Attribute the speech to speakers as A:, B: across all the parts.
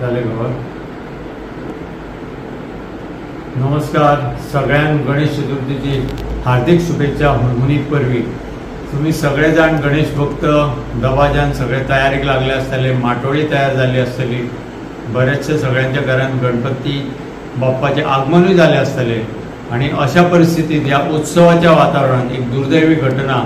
A: झाले गवर. नमस्कार सगळ्यांक गणेश चतुर्थीची हार्दिक शुभेच्छा. हुणहुणीत परवी तुम्ही सगळेजण गणेश भक्त दबाजान सगळे तयारीक लागले असतले, माटोळी तयार झाली असतली, बरेचसे सगळ्यांच्या घरात गणपती बाप्पाचे आगमनूय झाले असतले. आणि अशा परिस्थितीत या उत्सवाच्या वातावरणात एक दुर्दैवी घटना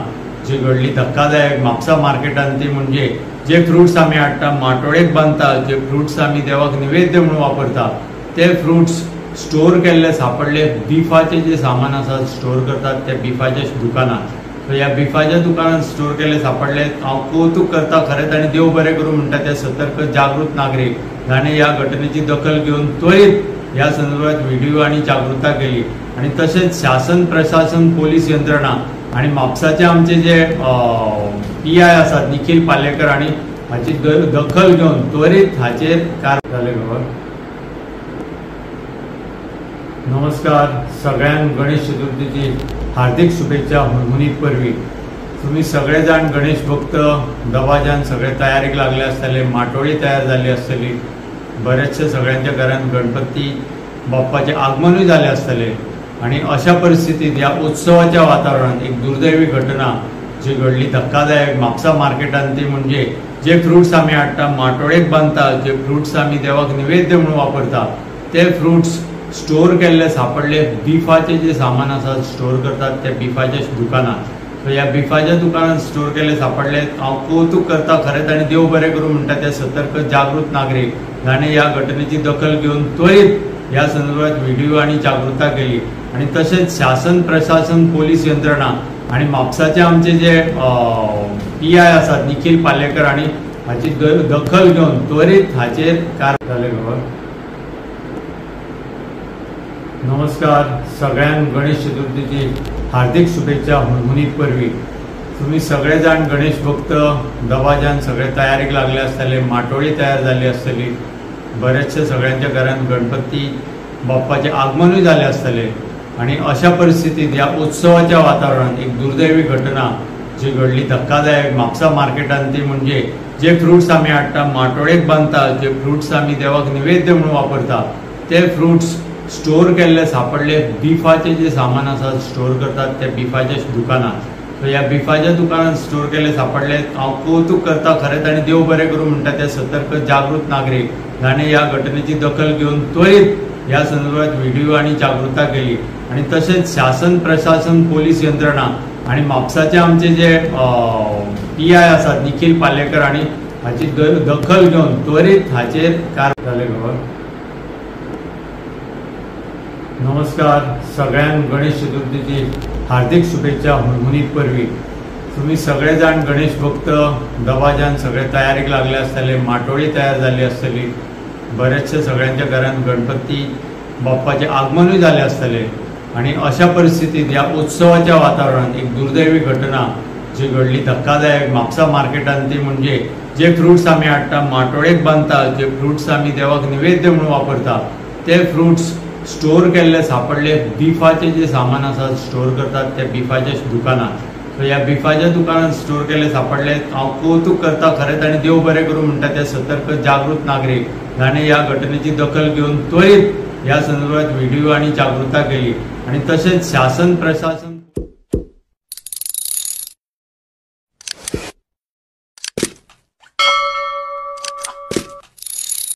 A: जी घडली धक्कादायक म्हापसा मार्केटात, ती म्हणजे जे फ्रुट्स आम्ही हाडटा माटोळेक बांधता, जे फ्रुट्स आम्ही देवाक निवेद्य म्हणून वापरता, ते फ्रुट्स स्टोर केल्ले सापडले. बिफाचे जे सामान आसा स्टोर करतात त्या बिफाच्या दुकानात. तर या बिफाच्या दुकानात स्टोर केले सापडले. हांव कौतुक करता खरेंच आनी देव बरें करूं म्हणटा त्या सतर्क जागृत नागरीक जाणे या घटनेची दखल घेऊन त्वरित या संदर्भात व्हिडिओ आणि जागृतता केली. आणि तसेच शासन प्रशासन पोलीस यंत्रणा आणि म्हापसाचे आमचे जे PI आसात निखिल पालेकर आणि हाची दखल घेऊन त्वरित हाचेर कारवाई झाली. नमस्कार सगळ्यांक गणेश चतुर्थीची हार्दिक शुभेच्छा. हुणहुणीत परवी तुम्ही सगळेजण गणेश भक्त दबाजान सगळे तयारीक लागले असतले, माटोळी तयार झाली असतली, बरेचसे सगळ्यांच्या घरात गणपती बाप्पाचे आगमनूय झाले असतले. आणि अशा परिस्थितीत या उत्सवाच्या वातावरणात एक दुर्दैवी घटना जी घडली धक्कादायक म्हापसा मार्केटात, ती म्हणजे जे फ्रुट्स आम्ही हाडटा माटोळेक बांधता, जे फ्रुट्स आम्ही देवाक निवेद्य म्हणून वापरता, ते फ्रुट्स स्टोर केल्ले सापडले. बिफाचे जे सामान आसा स्टोर करतात त्या बिफाच्या दुकानात. तर या बिफाच्या दुकानात स्टोर केले सापडले. हांव कौतुक करता खरेंच आनी देव बरें करूं म्हणटा त्या सतर्क जागृत नागरीक जाणे या घटनेची दखल घेऊन त्वरित या संदर्भात व्हिडिओ आणि जागृतता केली. आणि तसेच शासन प्रशासन पोलीस यंत्रणा आणि म्हापसाचे आमचे जे PI आसात निखिल पालेकर आणि हाची दखल घेऊन त्वरित हाचेर कारवाई झाली. नमस्कार सगळ्यांक गणेश चतुर्थीची हार्दिक शुभेच्छा. हुणहुणीत परवी तुम्ही सगळेजण गणेश भक्त दबाजान सगळे तयारीक लागले असतले, माटोळी तयार झाली असतली, बरेचसे सगळ्यांच्या घरात गणपती बाप्पाचे आगमनूय झाले असतले. आणि अशा परिस्थितीत या उत्सवाच्या वातावरणात एक दुर्दैवी घटना जी घडली धक्कादायक म्हापसा मार्केटात, ती म्हणजे जे फ्रुट्स आम्ही हाडटा माटोळेक बांधता, जे फ्रुट्स आम्ही देवाक निवेद्य म्हणून वापरता, ते फ्रुट्स स्टोर केल्ले सापडले. बिफाचे जे सामान आसा स्टोर करतात त्या बिफाच्या दुकानात. तर या बिफाच्या दुकानात स्टोर केले सापडले. हांव कौतुक करता खरेंच आनी देव बरें करूं म्हणटा त्या सतर्क जागृत नागरीक जाणे या घटनेची दखल घेऊन त्वरित या संदर्भात व्हिडिओ आणि जागृतता केली. आणि तसेच शासन प्रशासन पोलीस यंत्रणा आणि म्हापसाचे आमचे जे PI आसात निखिल पालेकर आणि हाची दखल घेऊन त्वरित हाचेर कारवाई झाली. नमस्कार सगळ्यांक गणेश चतुर्थीची हार्दिक शुभेच्छा. हुणहुणीत परवी तुम्ही सगळेजण गणेश भक्त दबाजान सगळे तयारीक लागले असतले, माटोळी तयार झाली असतली, बरेचसे सगळ्यांच्या घरात गणपती बाप्पाचे आगमनूय झाले असतले. आणि अशा परिस्थितीत या उत्सवाच्या वातावरणात एक दुर्दैवी घटना जी घडली धक्कादायक म्हापसा मार्केटात, ती म्हणजे जे फ्रुट्स आम्ही हाडटा माटोळेक बांधता, जे फ्रुट्स आम्ही देवाक निवेद्य म्हणून वापरता, ते फ्रुट्स स्टोर केल्ले सापडले. बिफाचे जे सामान आसा स्टोर करतात त्या बिफाच्या दुकानात. तर या बिफाच्या दुकानात स्टोर केले सापडले. हांव कौतुक करता खरेंच आनी देव बरें करूं म्हणटा त्या सतर्क जागृत नागरीक जाणे या घटनेची दखल घेऊन त्वरित या संदर्भात व्हिडिओ आणि जागृतता केली. आणि तसेच शासन प्रशासन